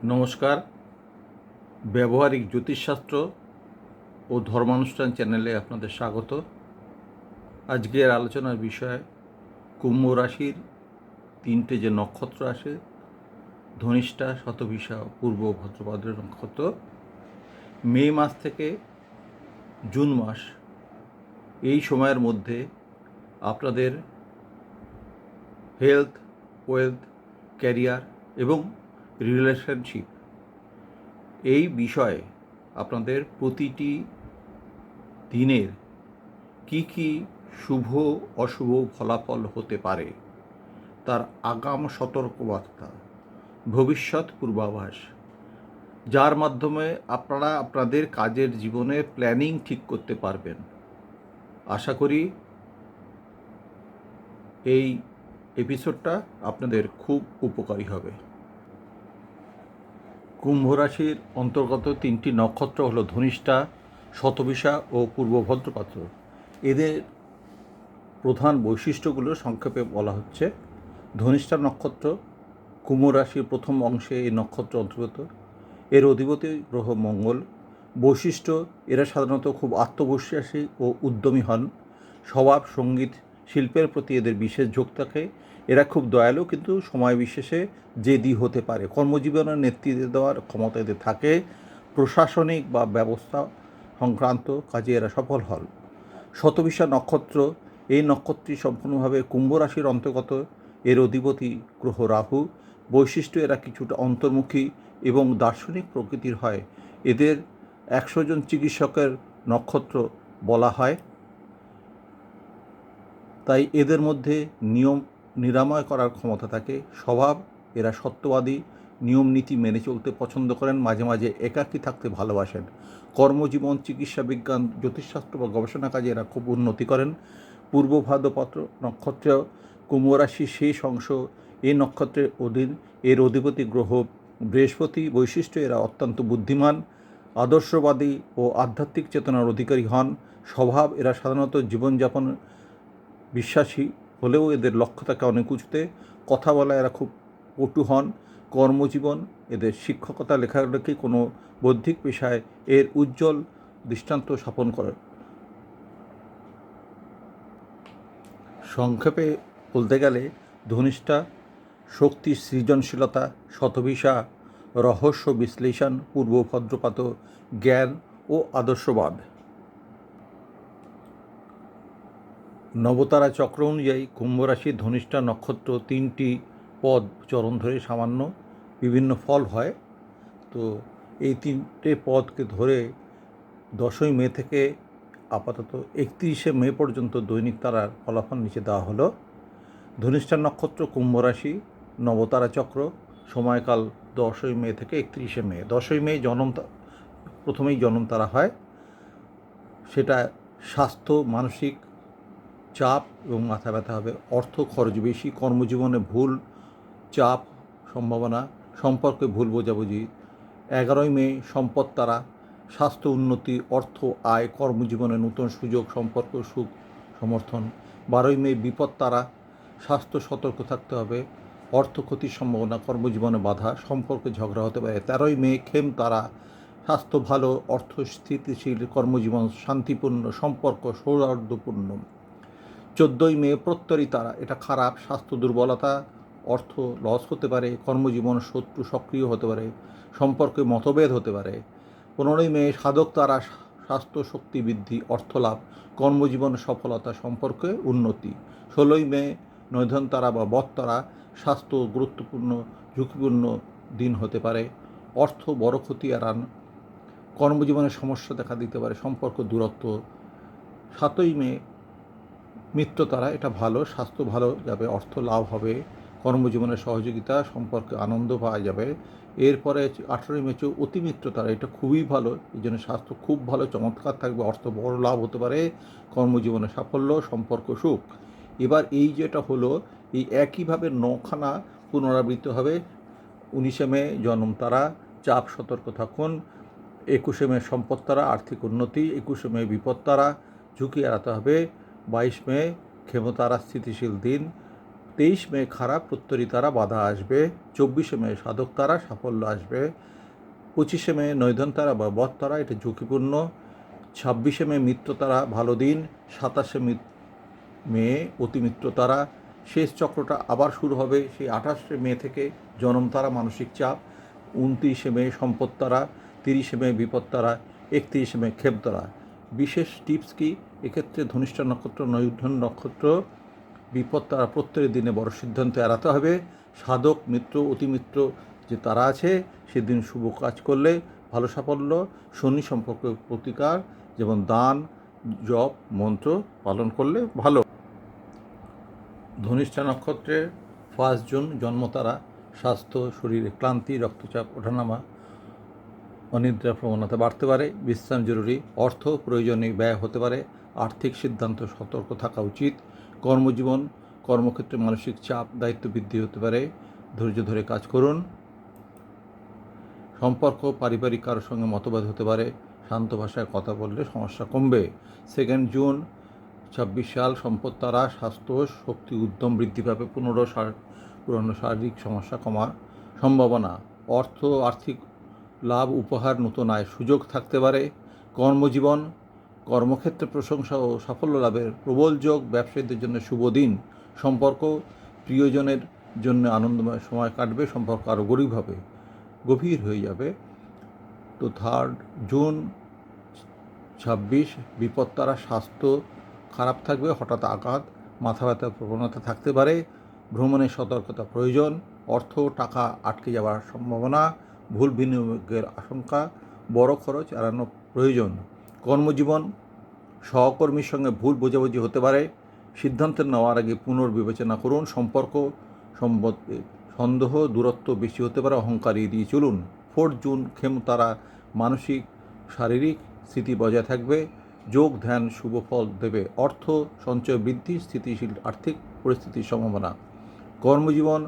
নমস্কার। ব্যবহারিক জ্যোতিষশাস্ত্র ও ধর্মানুষ্ঠান চ্যানেলে আপনাদের স্বাগত। আজকের আলোচনার বিষয় কুম্ভ রাশির তিনটে যে নক্ষত্র আসে, ধনিষ্ঠা, শতভিষা, পূর্ব ভাদ্রপদের নক্ষত্র, মে মাস থেকে জুন মাস এই সময়ের মধ্যে আপনাদের হেলথ, ওয়েলথ, ক্যারিয়ার এবং রিলেশনশিপ এই বিষয়ে আপনাদের প্রতিটি দিনের কি কি শুভ অশুভ ফলাফল হতে পারে তার আগাম সতর্কবার্তা, ভবিষ্যৎ পূর্বাভাস, যার মাধ্যমে আপনারা আপনাদের কাজের জীবনে প্ল্যানিং ঠিক করতে পারবেন। আশা করি এই এপিসোডটা আপনাদের খুব উপকারী হবে। কুম্ভ রাশির অন্তর্গত তিনটি নক্ষত্র হলো ধনিষ্ঠা, শতভিষা ও পূর্ব ভাদ্রপদ। এদের প্রধান বৈশিষ্ট্যগুলো সংক্ষেপে বলা হচ্ছে। ধনিষ্ঠা নক্ষত্র কুম্ভ রাশির প্রথম অংশে এই নক্ষত্র অন্তর্গত। এর অধিপতি গ্রহ মঙ্গল। বৈশিষ্ট্য: এরা সাধারণত খুব আত্মবিশ্বাসী ও উদ্যমী হন। স্বভাব, সঙ্গীত, শিল্পের প্রতি এদের বিশেষ ঝোঁক থাকে। এরা খুব দয়ালু কিন্তু সময় বিশেষে জেদি হতে পারে। কর্মজীবনের নেতৃত্ব দেওয়ার ক্ষমতা এদের থাকে। প্রশাসনিক বা ব্যবস্থা সংক্রান্ত কাজে এরা সফল হন। শতভিষা নক্ষত্র, এই নক্ষত্রটি সম্পূর্ণভাবে কুম্ভ রাশির অন্তর্গত। এর অধিপতি গ্রহ রাহু। বৈশিষ্ট্য: এরা কিছুটা অন্তর্মুখী এবং দার্শনিক প্রকৃতির হয়। এদের 100 জন চিকিৎসকের নক্ষত্র বলা হয়। তাই এদের মধ্যে নিয়ম নিরাময় করার ক্ষমতা থাকে। স্বভাব: এরা সত্যবাদী, নিয়ম নীতি মেনে চলতে পছন্দ করেন, মাঝে মাঝে একাকী থাকতে ভালোবাসেন। কর্মজীবন, চিকিৎসা বিজ্ঞান, জ্যোতিষশাস্ত্র বা গবেষণা কাজে এরা খুব উন্নতি করেন। পূর্ব ভাদ্রপদ নক্ষত্র কুম্ভ রাশির শেষ অংশ, এই নক্ষত্রের অধীন। এর অধিপতি গ্রহ বৃহস্পতি। বৈশিষ্ট্য: এরা অত্যন্ত বুদ্ধিমান, আদর্শবাদী ও আধ্যাত্মিক চেতনার অধিকারী হন। স্বভাব: এরা সাধারণত জীবনযাপন বিশ্বাসী হলেও এদের লক্ষ্য থাকে অনেক উঁচুতে। কথা বলা এরা খুব পটু হন। কর্মজীবন: এদের শিক্ষকতা, লেখালেখি, কোনো বৌদ্ধিক পেশায় এর উজ্জ্বল দৃষ্টান্ত স্থাপন করেন। সংক্ষেপে বলতে গেলে ধনিষ্ঠা শক্তি, সৃজনশীলতা, শতভিষা রহস্য বিশ্লেষণ, পূর্ব ভাদ্রপদ জ্ঞান ও আদর্শবাদ। নবতারা চক্র অনুযায়ী কুম্ভ রাশির ধনিষ্ঠা নক্ষত্র তিনটি পদ চরণ ধরে সামান্য বিভিন্ন ফল হয়। তো এই তিনটে পদকে ধরে 10ই মে থেকে আপাতত 31শে মে পর্যন্ত দৈনিক তারার ফলাফল নিচে দেওয়া হলো। ধনিষ্ঠা নক্ষত্র, কুম্ভ রাশি, নবতারা চক্র, সময়কাল 10ই মে থেকে 31শে মে। 10ই মে প্রথমেই জনম তারা হয়। সেটা স্বাস্থ্য, মানসিক চাপ এবং মাথা ব্যথা হবে। অর্থ খরচ বেশি, কর্মজীবনে ভুল, চাপ, সম্ভাবনা, সম্পর্কে ভুল বোঝাবুঝি। 11ই মে সম্পদ তারা, স্বাস্থ্য উন্নতি, অর্থ, আয়, কর্মজীবনে নতুন সুযোগ, সম্পর্ক সুখ, সমর্থন। 12ই মে বিপদ তারা, স্বাস্থ্য সতর্ক থাকতে হবে, অর্থ ক্ষতির সম্ভাবনা, কর্মজীবনে বাধা, সম্পর্কে ঝগড়া হতে পারে। 13ই মে খেম তারা, স্বাস্থ্য ভালো, অর্থ স্থিতিশীল, কর্মজীবন শান্তিপূর্ণ, সম্পর্ক সৌহার্দ্যপূর্ণ। 14ই মে প্রত্যরী তারা, এটা খারাপ, স্বাস্থ্য দুর্বলতা, অর্থ লস হতে পারে, কর্মজীবন শত্রু সক্রিয় হতে পারে, সম্পর্কে মতভেদ হতে পারে। 15ই মে সাধক তারা, স্বাস্থ্য শক্তি বৃদ্ধি, অর্থ লাভ, কর্মজীবন সফলতা, সম্পর্কে উন্নতি। 16ই মে নৈধন তারা বা বদ তারা, স্বাস্থ্য গুরুত্বপূর্ণ ঝুঁকিপূর্ণ দিন হতে পারে, অর্থ বড় ক্ষতি এড়ান, কর্মজীবনে সমস্যা দেখা দিতে পারে, সম্পর্ক দূরত্ব। 7ই মে মিত্র তারা, এটা ভালো, স্বাস্থ্য ভালো যাবে, অর্থ লাভ হবে, কর্মজীবনের সহযোগিতা, সম্পর্কে আনন্দ পাওয়া যাবে। এরপরে 18ই মে অতিমিত্র তারা, এটা খুবই ভালো, এই জন্য স্বাস্থ্য খুব ভালো, চমৎকার থাকবে, অর্থ বড় লাভ হতে পারে, কর্মজীবনে সাফল্য, সম্পর্ক সুখ। এবার এই যেটা হলো, এই একইভাবে 9খানা পুনরাবৃত্তি হবে। 19শে মে জন্ম তারা, চাপ সতর্ক থাকুন। 21শে মে সম্পদ তারা, আর্থিক উন্নতি। 21শে মে বিপদ তারা, ঝুঁকি এড়াতে হবে। 22 মে ক্ষমতারা, স্থিতিশীল দিন। 23 মে খারাপ প্রত্যয়ী তারা বাধা আসবে। 24 মে সাধক তারা সাফল্য আসবে। 25 মে নৈধন তারা বা বদ তারা, এটা ঝুঁকিপূর্ণ। 26 মে মিত্র তারা ভালো দিন। 27 মে অতিমিত্র তারা। শেষ চক্রটা আবার শুরু হবে সেই 28 মে থেকে, জনম তারা মানসিক চাপ। 29 মে সম্পদ তারা। 30 মে বিপদ তারা। 31 মে ক্ষেপ তারা। বিশেষ টিপস কি এক্ষেত্রে? ধনিষ্ঠা নক্ষত্র, নৈধন নক্ষত্র, বিপদ তারা প্রত্যেক দিনে বড় সিদ্ধান্ত এড়াতে হবে। সাধক মিত্র অতিমিত্র যে তারা আছে, সেদিন শুভ কাজ করলে ভালো সাফল্য। শনি সম্পর্কে প্রতিকার, যেমন দান, জপ, মন্ত্র পালন করলে ভালো। ধনিষ্ঠা নক্ষত্রে 1 জুন জন্ম তারা। স্বাস্থ্য, শরীরে ক্লান্তি, রক্তচাপ, ওঠানামা, অনিদ্রা প্রবণতা বাড়তে পারে, বিশ্রাম জরুরি। অর্থ প্রয়োজনে ব্যয় হতে পারে, আর্থিক সিদ্ধান্ত সতর্ক থাকা উচিত। কর্মজীবন, কর্মক্ষেত্রে মানসিক চাপ, দায়িত্ব বৃদ্ধি হতে পারে, ধৈর্য ধরে কাজ করুন। সম্পর্ক, পারিবারিক কারোর সঙ্গে মতভেদ হতে পারে, শান্ত ভাষায় কথা বললে সমস্যা কমবে। 2 জুন 26 সাল সম্পদ তারা। স্বাস্থ্য, শক্তি, উদ্যম বৃদ্ধি পাবে, পুরনো শারীরিক সমস্যা কমার সম্ভাবনা। অর্থ, আর্থিক লাভ, উপহার, নতুন আয়ের সুযোগ থাকতে পারে। কর্মজীবন, কর্মক্ষেত্রে প্রশংসা ও সাফল্য লাভের প্রবল যোগ, ব্যবসায়ীদের জন্য শুভ দিন। সম্পর্ক, প্রিয়জনের জন্য আনন্দময় সময় কাটবে, সম্পর্ক আরও গভীর হয়ে যাবে। তো 3 জুন 26 বিপদ তারা। স্বাস্থ্য খারাপ থাকবে, হঠাৎ আঘাত, মাথা ব্যথার প্রবণতা থাকতে পারে, ভ্রমণের সতর্কতা প্রয়োজন। অর্থ, টাকা আটকে যাওয়ার সম্ভাবনা, ভুল বিনিয়োগের আশঙ্কা, বড় খরচ এড়ানো প্রয়োজন। কর্মজীবন, সহকর্মীর সঙ্গে ভুল বোঝাবুঝি হতে পারে, সিদ্ধান্ত নেওয়ার আগে পুনর্বিবেচনা করুন। সম্পর্ক, সন্দেহ, দূরত্ব বেশি হতে পারে, অহংকার এড়িয়ে চলুন। 4 জুন ক্ষমতারা। মানসিক, শারীরিক স্থিতি বজায় থাকবে, যোগ ধ্যান শুভ ফল দেবে। অর্থ সঞ্চয় বৃদ্ধি, স্থিতিশীল আর্থিক পরিস্থিতির সম্ভাবনা। কর্মজীবন,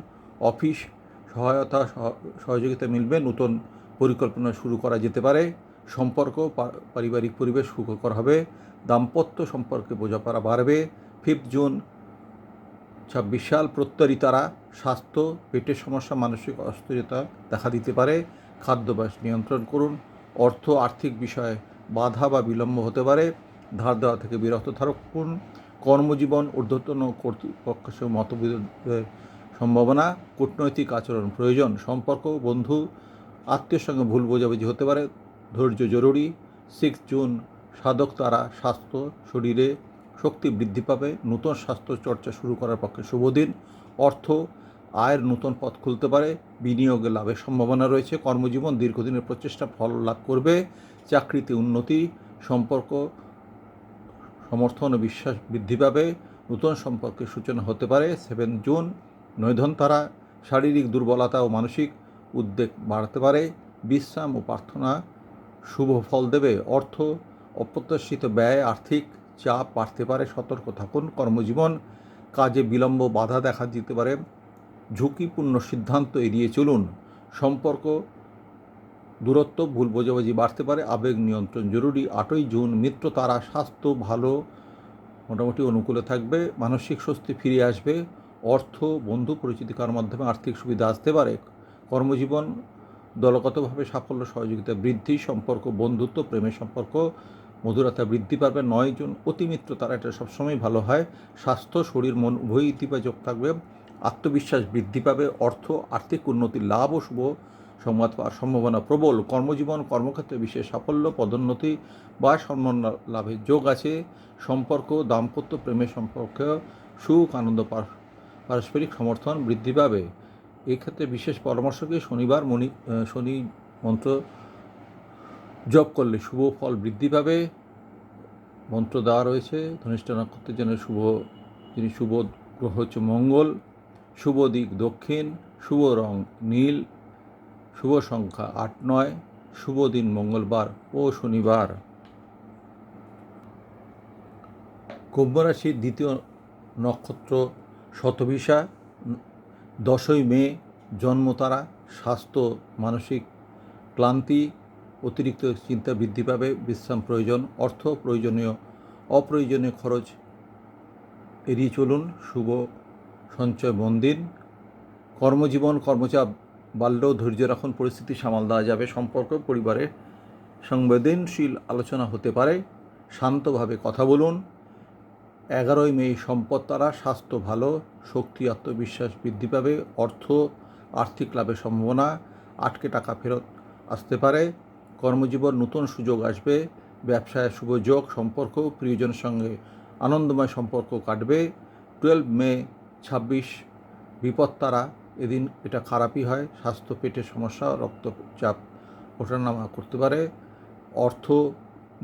অফিস সহযোগিতা মিলবে, নতুন পরিকল্পনা শুরু করা যেতে পারে। সম্পর্ক, পারিবারিক পরিবেশ সুখকর হবে, দাম্পত্য সম্পর্কে বোঝাপড়া বাড়বে। 5 জুন 26 সাল প্রত্যয়ী তারা। স্বাস্থ্য, পেটের সমস্যা, মানসিক অস্থিরতা দেখা দিতে পারে, খাদ্যাভ্যাস নিয়ন্ত্রণ করুন। অর্থ, আর্থিক বিষয়ে বাধা বা বিলম্ব হতে পারে, ধার দেওয়া থেকে বিরত থাকুন। কর্মজীবন, ঊর্ধ্বতন কর্তৃপক্ষের সঙ্গে মতবিরোধের সম্ভাবনা, কূটনৈতিক আচরণ প্রয়োজন। সম্পর্ক, বন্ধু, আত্মীয়ের সঙ্গে ভুল বোঝাবুঝি হতে পারে, ধৈর্য জরুরি। 6 জুন সাধক তারা। স্বাস্থ্য, শরীরে শক্তি বৃদ্ধি পাবে, নতুন স্বাস্থ্য চর্চা শুরু করার পক্ষে শুভ দিন। অর্থ, আয়ের নতুন পথ খুলতে পারে, বিনিয়োগে লাভের সম্ভাবনা রয়েছে। কর্মজীবন, দীর্ঘদিনের প্রচেষ্টা ফল লাভ করবে, চাকরিতে উন্নতি। সম্পর্ক, সমর্থন ও বিশ্বাস বৃদ্ধি পাবে, নতুন সম্পর্কের সূচনা হতে পারে। 7 জুন নৈধন তারা। শারীরিক দুর্বলতা ও মানসিক উদ্বেগ বাড়তে পারে, বিশ্রাম ও প্রার্থনা শুভ ফল দেবে। অর্থ, অপ্রত্যাশিত ব্যয়, আর্থিক চাপ বাড়তে পারে, সতর্ক থাকুন। কর্মজীবন, কাজে বিলম্ব, বাধা দেখা দিতে পারে, ঝুঁকিপূর্ণ সিদ্ধান্ত এড়িয়ে চলুন। সম্পর্ক, দূরত্ব, ভুল বোঝাবুঝি বাড়তে পারে, আবেগ নিয়ন্ত্রণ জরুরি। 8 জুন মিত্র তারা। স্বাস্থ্য ভালো, মোটামুটি অনুকূলে থাকবে, মানসিক স্বস্তি ফিরে আসবে। অর্থ, বন্ধু পরিচিতিকার মাধ্যমে আর্থিক সুবিধা আসতে পারে। কর্মজীবন, দলগতভাবে সাফল্য, সহযোগিতা বৃদ্ধি। সম্পর্ক, বন্ধুত্ব, প্রেমের সম্পর্ক, মধুরতা বৃদ্ধি পাবে। 9 জুন অতিমিত্র তারা। এটা সবসময় ভালো হয়। স্বাস্থ্য, শরীর, মন উভয়ই ইতিবাচক থাকবে, আত্মবিশ্বাস বৃদ্ধি পাবে। অর্থ, আর্থিক উন্নতি, লাভ ও শুভ সংবাদ পাওয়ার সম্ভাবনা প্রবল। কর্মজীবন, কর্মক্ষেত্রে বিশেষ সাফল্য, পদোন্নতি বা সম্মান লাভের যোগ আছে। সম্পর্ক, দাম্পত্য, প্রেমের সম্পর্কে সুখ, আনন্দ, পারস্পরিক সমর্থন বৃদ্ধি পাবে। এক্ষেত্রে বিশেষ পরামর্শ কি? শনি মন্ত্র জপ করলে শুভ ফল বৃদ্ধি পাবে, মন্ত্র দেওয়া রয়েছে। ধনিষ্ঠা নক্ষত্রের জন্য যিনি শুভ গ্রহ হচ্ছে মঙ্গল, শুভ দিক দক্ষিণ, শুভ রং নীল, শুভ সংখ্যা 8, 9, শুভ দিন মঙ্গলবার ও শনিবার। কুম্ভ রাশির দ্বিতীয় নক্ষত্র শতভিসা। 10 মে জন্ম তারা। স্বাস্থ্য, মানসিক ক্লান্তি, অতিরিক্ত চিন্তা বৃদ্ধি পাবে, বিশ্রাম প্রয়োজন। অর্থ, অপ্রয়োজনীয় খরচ এড়িয়ে চলুন। শুভ সঞ্চয় মন দিন। কর্মজীবন কর্মচাপ বাড়লেও ধৈর্য রাখুন, পরিস্থিতি সামাল দেওয়া যাবে। সম্পর্ক পরিবারে সংবেদনশীল আলোচনা হতে পারে, শান্তভাবে কথা বলুন। 11ই মে সম্পদ তারা, স্বাস্থ্য ভালো, শক্তি আত্মবিশ্বাস বৃদ্ধি পাবে। আর্থিক লাভের সম্ভাবনা, আটকে টাকা ফেরত আসতে পারে। কর্মজীবন নতুন সুযোগ আসবে, ব্যবসায় শুভ যোগ। সম্পর্ক প্রিয়জনের সঙ্গে আনন্দময় সম্পর্ক কাটবে। 12 মে 26 বিপদ তারা, এদিন এটা খারাপই হয়। স্বাস্থ্য পেটের সমস্যা, রক্তচাপ ওঠানামা করতে পারে। অর্থ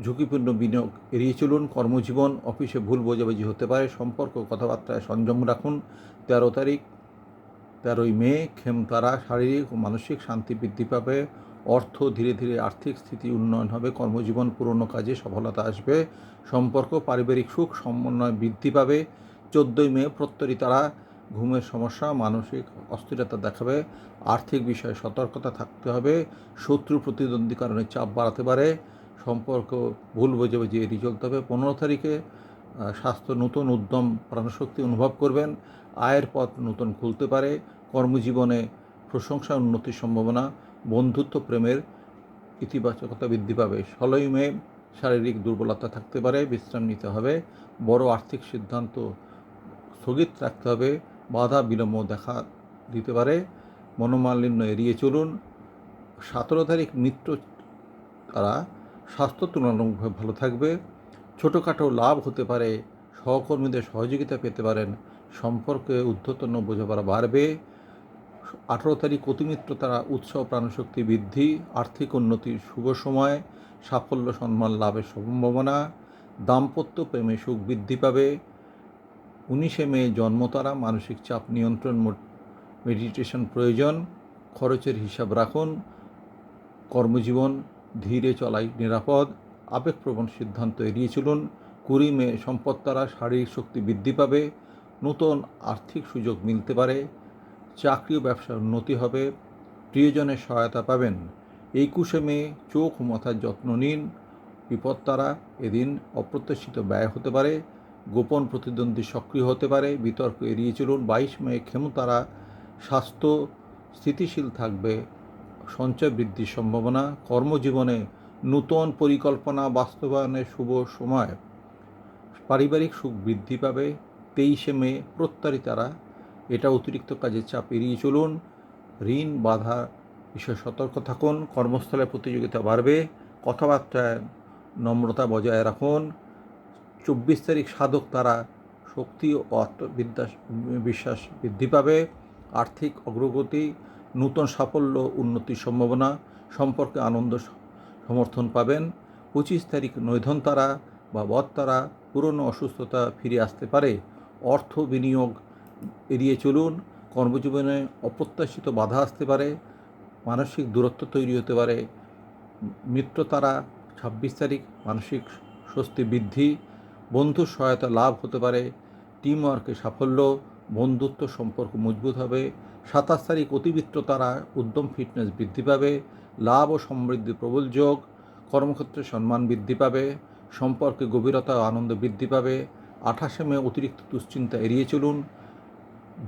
ঝুঁকিপূর্ণ বিনিয়োগ এড়িয়ে চলুন। কর্মজীবন অফিসে ভুল বোঝাবুঝি হতে পারে। সম্পর্ক কথাবার্তায় সংযম রাখুন। 13ই মে তারা, শারীরিক ও মানসিক শান্তি বৃদ্ধি পাবে। অর্থ ধীরে ধীরে আর্থিক স্থিতি উন্নয়ন হবে। কর্মজীবন পুরনো কাজে সফলতা আসবে। সম্পর্ক পারিবারিক সুখ সমন্বয় বৃদ্ধি পাবে। 14ই মে তারা, ঘুমের সমস্যা, মানসিক অস্থিরতা দেখাবে। আর্থিক বিষয়ে সতর্কতা থাকতে হবে। শত্রু প্রতিদ্বন্দ্বী কারণে চাপ বাড়াতে পারে। সম্পর্ক ভুল বোঝাবুঝি এড়িয়ে চলতে হবে। 15 তারিখে স্বাস্থ্য নতুন উদ্যম, প্রাণশক্তি অনুভব করবেন। আয়ের পথ নতুন খুলতে পারে। কর্মজীবনে প্রশংসা উন্নতির সম্ভাবনা, বন্ধুত্ব প্রেমের ইতিবাচকতা বৃদ্ধি পাবে। 16ই মে শারীরিক দুর্বলতা থাকতে পারে, বিশ্রাম নিতে হবে। বড় আর্থিক সিদ্ধান্ত স্থগিত রাখতে হবে। বাধা বিলম্ব দেখা দিতে পারে। মনোমালিন্য এড়িয়ে চলুন। 17 তারিখ তারা, স্বাস্থ্য তুলনামূলকভাবে ভালো থাকবে। ছোটোখাটো লাভ হতে পারে। সহকর্মীদের সহযোগিতা পেতে পারেন। সম্পর্কে ঊর্ধ্বতন বোঝাপড়া বাড়বে। 18 তারিখ তারা, উৎসাহ প্রাণশক্তি বৃদ্ধি, আর্থিক উন্নতির শুভ সময়, সাফল্য সম্মান লাভের সম্ভাবনা। দাম্পত্য প্রেমে সুখ বৃদ্ধি পাবে। 19শে মে তারা, মানসিক চাপ নিয়ন্ত্রণ, মেডিটেশন প্রয়োজন। খরচের হিসাব রাখুন। কর্মজীবন ধীরে চলাই নিরাপদ। আবেগপ্রবণ সিদ্ধান্ত এড়িয়ে চলুন। 20 মে সম্পদ তারা, শারীরিক শক্তি বৃদ্ধি পাবে। নতুন আর্থিক সুযোগ মিলতে পারে। চাকরি ও ব্যবসার উন্নতি হবে। প্রিয়জনের সহায়তা পাবেন। 21শে মে চোখ ও মাথার যত্ন নিন। বিপদ তারা, এদিন অপ্রত্যাশিত ব্যয় হতে পারে। গোপন প্রতিদ্বন্দ্বী সক্রিয় হতে পারে। বিতর্ক এড়িয়ে চলুন। 22 মে তারা, স্বাস্থ্য স্থিতিশীল থাকবে, সঞ্চয় বৃদ্ধির সম্ভাবনা। কর্মজীবনে নূতন পরিকল্পনা বাস্তবায়নের শুভ সময়, পারিবারিক সুখ বৃদ্ধি পাবে। 23শে মে তারা, এটা অতিরিক্ত কাজের চাপ এড়িয়ে চলুন। ঋণ বাধা বিষয়ে সতর্ক থাকুন। কর্মস্থলে প্রতিযোগিতা বাড়বে। কথাবার্তায় নম্রতা বজায় রাখুন। 24 তারিখ তারা, শক্তি ও বিশ্বাস বৃদ্ধি পাবে। আর্থিক অগ্রগতি, নূতন সাফল্য, উন্নতির সম্ভাবনা। সম্পর্কে আনন্দ সমর্থন পাবেন। 25 তারিখ তারা বা তারা, পুরনো অসুস্থতা ফিরে আসতে পারে। অর্থ বিনিয়োগ এড়িয়ে চলুন। কর্মজীবনে অপ্রত্যাশিত বাধা আসতে পারে। মানসিক দূরত্ব তৈরি হতে পারে। তারা, 26 তারিখ, মানসিক স্বস্তি বৃদ্ধি, বন্ধুর সহায়তা লাভ হতে পারে। টিম ওয়ার্কে সাফল্য, বন্ধুত্ব সম্পর্ক মজবুত হবে। 27 তারিখ তারা, উদ্যম ফিটনেস বৃদ্ধি পাবে। লাভ ও সমৃদ্ধি প্রবল যোগ। কর্মক্ষেত্রে সম্মান বৃদ্ধি পাবে। সম্পর্কে গভীরতা ও আনন্দ বৃদ্ধি পাবে। 28শে মে অতিরিক্ত দুশ্চিন্তা এড়িয়ে চলুন।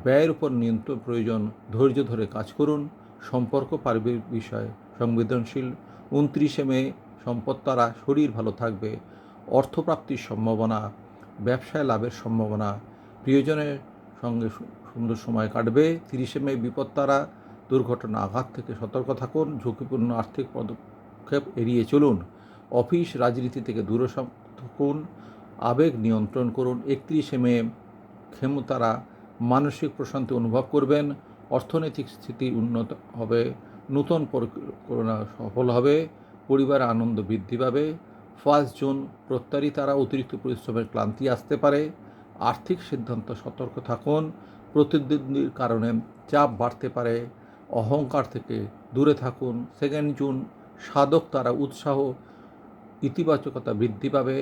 ব্যয়ের উপর নিয়ন্ত্রণ প্রয়োজন, ধৈর্য ধরে কাজ করুন। সম্পর্ক পারিবারিক বিষয় সংবেদনশীল। 29শে মে সম্পদ তারা, শরীর ভালো থাকবে, অর্থপ্রাপ্তির সম্ভাবনা, ব্যবসায় লাভের সম্ভাবনা, প্রিয়জনের সঙ্গে সুন্দর সময় কাটবে। 30শে মে বিপদ তারা, দুর্ঘটনা আঘাত থেকে সতর্ক থাকুন। ঝুঁকিপূর্ণ আর্থিক পদক্ষেপ এড়িয়ে চলুন। অফিস রাজনীতি থেকে দূরে থাকুন। আবেগ নিয়ন্ত্রণ করুন। 31শে মে তারা, মানসিক প্রশান্তি অনুভব করবেন। অর্থনৈতিক স্থিতি উন্নত হবে। নতুন পরিকল্পনা সফল হবে। পরিবারে আনন্দ বৃদ্ধি পাবে। 1 জুন তারা, অতিরিক্ত পরিশ্রমের ক্লান্তি আসতে পারে। আর্থিক সিদ্ধান্ত সতর্ক থাকুন। প্রতিদ্বন্দ্বীর কারণে চাপ বাড়তে পারে। অহংকার থেকে দূরে থাকুন। 2 জুন তারা, উৎসাহ ইতিবাচকতা বৃদ্ধি পাবে।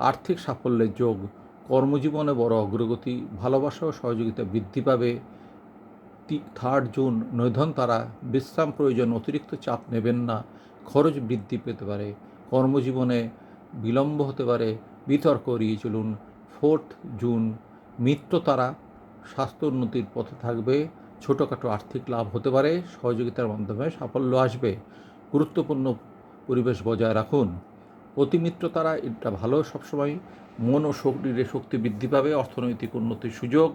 আর্থিক সাফল্যের যোগ। কর্মজীবনে বড় অগ্রগতি, ভালোবাসা ও সহযোগিতা বৃদ্ধি পাবে। 3 জুন তারা, বিশ্রাম প্রয়োজন, অতিরিক্ত চাপ নেবেন না, খরচ বৃদ্ধি পেতে পারে। কর্মজীবনে বিলম্ব হতে পারে। বিতর্ক এড়িয়ে চলুন। 4 জুন তারা, স্বাস্থ্য উন্নতির পথে থাকবে, ছোটোখাটো আর্থিক লাভ হতে পারে, সহযোগিতার মাধ্যমে সাফল্য আসবে। গুরুত্বপূর্ণ পরিবেশ বজায় রাখুন। অতিমিত্র তারা এটা ভালো, সবসময় মন ও শরীরে শক্তি বৃদ্ধি পাবে, অর্থনৈতিক উন্নতির সুযোগ,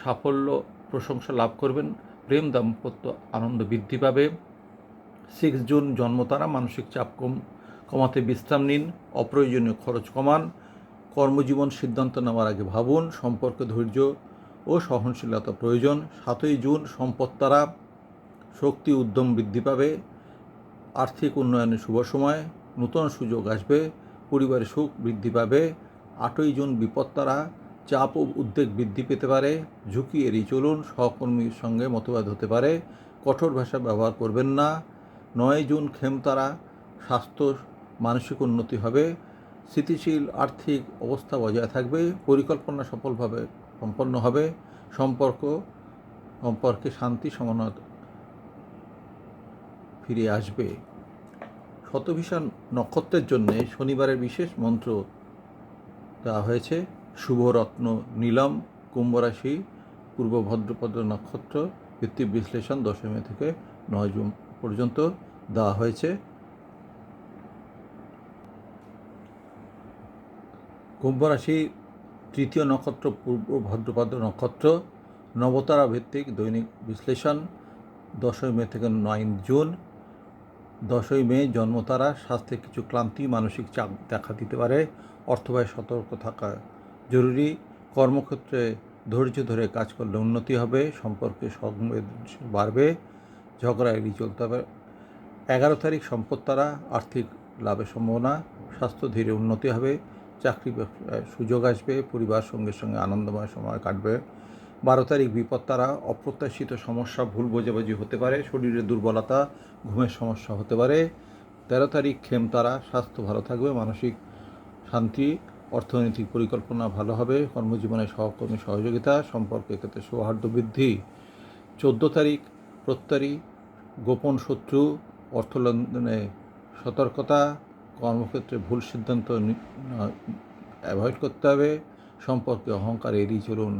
সাফল্য প্রশংসা লাভ করবেন, প্রেম দাম্পত্য আনন্দ বৃদ্ধি পাবে। 6 জুন জন্মতারা, মানসিক চাপ কমাতে বিশ্রাম নিন, অপ্রয়োজনীয় খরচ কমান, কর্মজীবন সিদ্ধান্ত নেওয়ার আগে ভাবুন, সম্পর্কে ধৈর্য ও সহনশীলতা প্রয়োজন। 7 জুন সম্পদ তারা, শক্তি উদ্যম বৃদ্ধি পাবে, আর্থিক উন্নয়নের শুভ সময়, নূতন সুযোগ আসবে, পরিবারের সুখ বৃদ্ধি পাবে। 8 জুন বিপদ তারা, চাপ ও উদ্বেগ বৃদ্ধি পেতে পারে, ঝুঁকি এড়িয়ে চলুন, সহকর্মীর সঙ্গে মতভেদ হতে পারে, কঠোর ভাষা ব্যবহার করবেন না। 9 জুন খেম তারা, স্বাস্থ্য মানসিক উন্নতি হবে, স্থিতিশীল আর্থিক অবস্থা বজায় থাকবে, পরিকল্পনা সফলভাবে সম্পন্ন হবে, সম্পর্কে শান্তি সমানতা ফিরে আসবে। শতভিষা নক্ষত্রের জন্যে শনিবারের বিশেষ মন্ত্র দেওয়া হয়েছে শুভরত্ন নীলম। কুম্ভ রাশি, পূর্ব ভাদ্রপদ নক্ষত্র, ভিত্তিক বিশ্লেষণ 10 মে থেকে 9 জুন পর্যন্ত দেওয়া হয়েছে। কুম্ভ রাশি তৃতীয় নক্ষত্র পূর্ব ভাদ্রপদ নক্ষত্র, নবতারা ভিত্তিক দৈনিক বিশ্লেষণ 10 মে থেকে 9 জুন। 10 মে জন্মতারা, স্বাস্থ্যে কিছু ক্লান্তি মানসিক চাপ দেখা দিতে পারে, অর্থব্যয় সতর্ক থাকা জরুরি, কর্মক্ষেত্রে ধৈর্য ধরে কাজ করলে উন্নতি হবে, সম্পর্কে সংবেদনশীল বাড়বে, ঝগড়া এড়িয়ে চলতে হবে। 11 তারিখ সম্পদ তারা, আর্থিক লাভের সম্ভাবনা, স্বাস্থ্য ধীরে উন্নতি হবে, চাকরি ব্যবসায় সুযোগ আসবে, পরিবার সঙ্গে সঙ্গে আনন্দময় সময় কাটবে। 12 তারিখ বিপদ তারা, অপ্রত্যাশিত সমস্যা, ভুল বোঝাবুঝি হতে পারে, শরীরে দুর্বলতা, ঘুমের সমস্যা হতে পারে। 13 তারিখ খেম তারা, স্বাস্থ্য ভালো থাকবে, মানসিক শান্তি, অর্থনৈতিক পরিকল্পনা ভালো হবে, কর্মজীবনে সহকর্মী সহযোগিতা, সম্পর্কের ক্ষেত্রে সৌহার্দ্য বৃদ্ধি। 14 তারিখ প্রত্যয়ী, গোপন শত্রু, অর্থ লেনদেনে সতর্কতা, কর্মক্ষেত্রে ভুল সিদ্ধান্ত অ্যাভয়েড করতে হবে, সম্পর্কে অহংকার এড়িয়ে চলুন।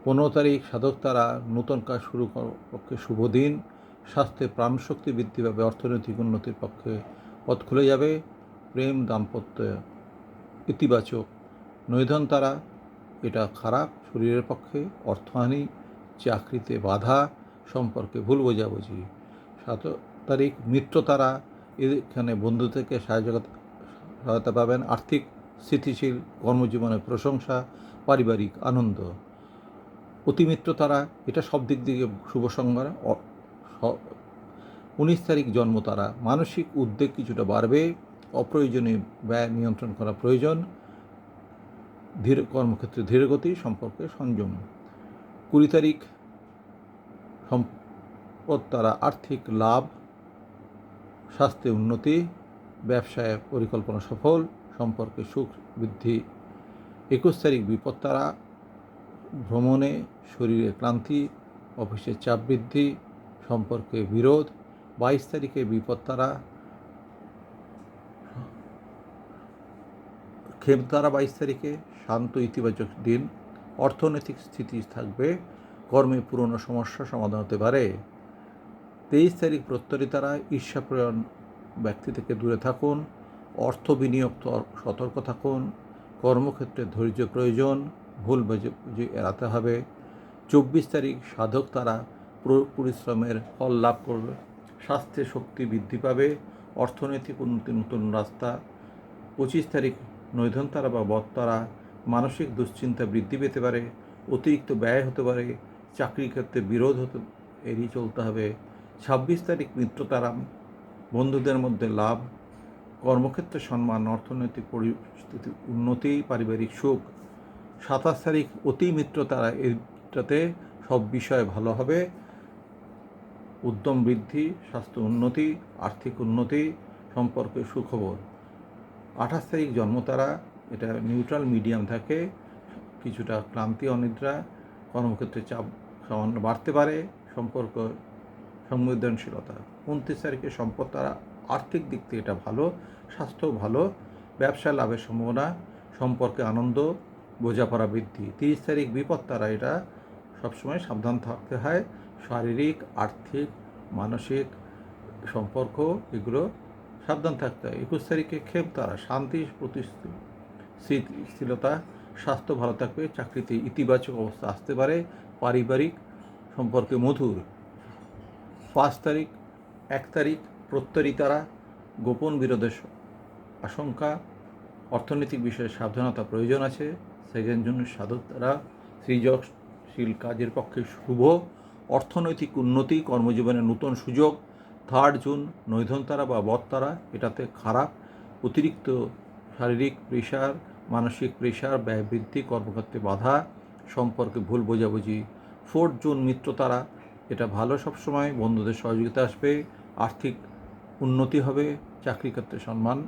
15 তারিখ সাধক তারা, নূতন কাজ শুরু করার পক্ষে শুভ দিন, স্বাস্থ্যে প্রাণশক্তি বৃদ্ধি পাবে, অর্থনৈতিক উন্নতির পক্ষে পথ খুলে যাবে, প্রেম দাম্পত্য ইতিবাচক। নৈধন তারা, এটা খারাপ, শরীরের পক্ষে অর্থহানি, চাকরিতে বাধা, সম্পর্কে ভুল বোঝাবুঝি। 7 তারিখ মিত্র তারা, এখানে বন্ধু থেকে সহায়তা পাবেন, আর্থিক স্থিতিশীল, কর্মজীবনে প্রশংসা, পারিবারিক আনন্দ। অতিমিত্র তারা, এটা সব দিক থেকে শুভ সংবাদ। 19 তারিখ জন্ম তারা, মানসিক উদ্বেগ কিছুটা বাড়বে, অপ্রয়োজনীয় ব্যয় নিয়ন্ত্রণ করা প্রয়োজন, কর্মক্ষেত্রে ধীরগতি, সম্পর্কে সংযম। 20 তারিখ সম্পদ তারা, আর্থিক লাভ, স্বাস্থ্যে উন্নতি, ব্যবসায় পরিকল্পনা সফল, সম্পর্কে সুখ বৃদ্ধি। 21 তারিখ বিপদ তারা, ভ্রমণে শরীরে ক্লান্তি, অফিসের চাপ বৃদ্ধি, সম্পর্কে বিরোধ। 22 তারিখে বিপদ তারা, খেম তারা 22 তারিখে, শান্ত ইতিবাচক দিন, অর্থনৈতিক স্থিতি থাকবে, কর্মে পুরনো সমস্যা সমাধান হতে পারে। 23 তারিখ প্রত্যয়ী তারা, ঈর্ষাপ্রয়ণ ব্যক্তি থেকে দূরে থাকুন, অর্থ বিনিয়োগ সতর্ক থাকুন, কর্মক্ষেত্রে ধৈর্য প্রয়োজন, ভুল বুঝে এড়াতে হবে। 24 তারিখ সাধক তারা, পরিশ্রমের ফল লাভ করবে, স্বাস্থ্যে শক্তি বৃদ্ধি পাবে, অর্থনৈতিক উন্নতি নতুন রাস্তা। 25 তারিখ নৈধন তারা বা বদ তারা, মানসিক দুশ্চিন্তা বৃদ্ধি পেতে পারে, অতিরিক্ত ব্যয় হতে পারে, চাকরির ক্ষেত্রে বিরোধ এড়িয়ে চলতে হবে। 26 তারিখ মিত্র তারা, বন্ধুদের মধ্যে লাভ, কর্মক্ষেত্রে সম্মান, অর্থনৈতিক পরিস্থিতি উন্নতি, পারিবারিক সুখ। 27 তারিখ অতি মিত্র তারা, এটাতে সব বিষয় ভালো হবে, উদ্যম বৃদ্ধি, স্বাস্থ্য উন্নতি, আর্থিক উন্নতি, সম্পর্কে সুখবর। 28 তারিখ জন্ম তারা, এটা নিউট্রাল মিডিয়াম থাকে, কিছুটা ক্লান্তি অনিদ্রা, কর্মক্ষেত্রে চাপ সামান্য বাড়তে পারে, সম্পর্ক সংবেদনশীলতা। 29 তারিখে সম্পদ তারা, আর্থিক দিক থেকে এটা ভালো, স্বাস্থ্যও ভালো, ব্যবসা লাভের সম্ভাবনা, সম্পর্কে আনন্দ, বোঝাপড়া বৃদ্ধি। 30 তারিখ বিপদ তারা, এটা সবসময় সাবধান থাকতে হয়। শারীরিক, আর্থিক, মানসিক সম্পর্ক এগুলো সাবধান থাকতে হয়। 21 তারিখে খেমতারা, শান্তি, স্থিতিশীলতা, স্বাস্থ্য ভালো থাকবে, চাকরিতে ইতিবাচক অবস্থা আসতে পারে, পারিবারিক সম্পর্কে মধুর। 1 তারিখ প্রত্যয়িতারা, গোপন বিরোধের আশঙ্কা, অর্থনৈতিক বিষয়ে সাবধানতা প্রয়োজন আছে। 2 জুন সাধুতারা, সৃজনশীল কাজের পক্ষে শুভ, অর্থনৈতিক উন্নতি, কর্মজীবনে নতুন সুযোগ। 3 জুন নৈধনতারা বা বদতারা, এটাতে খারাপ, অতিরিক্ত শারীরিক প্রেশার, মানসিক প্রেশার, ব্যয় বৃদ্ধি, কর্মক্ষেত্রে বাধা, সম্পর্কে ভুল বোঝাবুঝি। 4 জুন মিত্রতারা, এটা ভালো, সবসময় বন্ধুদের সহযোগিতা আসবে, আর্থিক উন্নতি হবে, চাকরি ক্ষেত্রে সম্মান,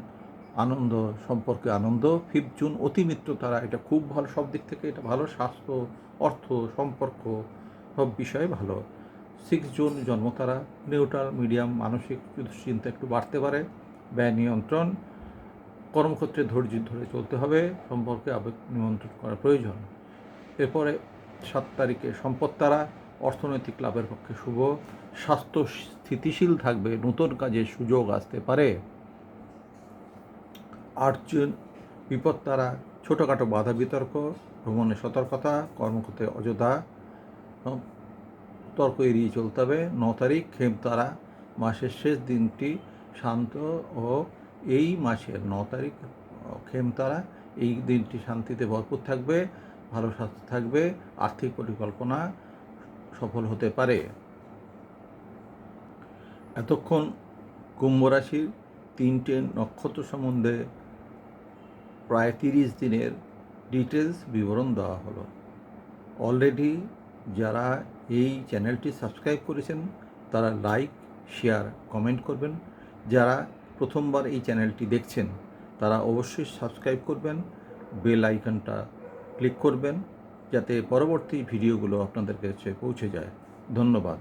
আনন্দ, সম্পর্কে আনন্দ। 5 জুন অতি মিত্রতারা, এটা খুব ভালো, সব দিক থেকে এটা ভালো, স্বাস্থ্য, অর্থ, সম্পর্ক সব বিষয়ে ভালো। 6 জুন জন্মতারা, নিউট্রাল মিডিয়াম, মানসিক দুশ্চিন্তা একটু বাড়তে পারে, ব্যয় নিয়ন্ত্রণ, কর্মক্ষেত্রে ধৈর্য ধরে চলতে হবে, সম্পর্কে আবেগ নিয়ন্ত্রণ করা প্রয়োজন। এরপরে 7 তারিখে সম্পত্তারা, অর্থনৈতিক লাভের পক্ষে শুভ, স্বাস্থ্য স্থিতিশীল থাকবে, নতুন কাজের সুযোগ আসতে পারে। 8 জুন বিপত্তারা, ছোটোখাটো বাধা বিতর্ক, ভ্রমণে সতর্কতা, কর্মক্ষেত্রে অযোধ্যা, তর্ক এড়িয়ে চলতে হবে। 9 তারিখ খেমতারা, মাসের শেষ দিনটি শান্ত ও এই মাসের 9 তারিখ খেমতারা, এই দিনটি শান্তিতে ভরপুর থাকবে, ভালো স্বাস্থ্য থাকবে, আর্থিক পরিকল্পনা সফল হতে পারে। এতক্ষণ কুম্ভ রাশির 3টে নক্ষত্র সম্বন্ধে প্রায় 30 দিনের ডিটেলস বিবরণ দেওয়া হলো। অলরেডি যারা এই চ্যানেলটি সাবস্ক্রাইব করেছেন তারা লাইক, শেয়ার, কমেন্ট করবেন। যারা প্রথমবার এই চ্যানেলটি দেখছেন তারা অবশ্যই সাবস্ক্রাইব করবেন, বেল আইকনটা ক্লিক করবেন যাতে পরবর্তী ভিডিওগুলো আপনাদের কাছে পৌঁছে যায়। ধন্যবাদ।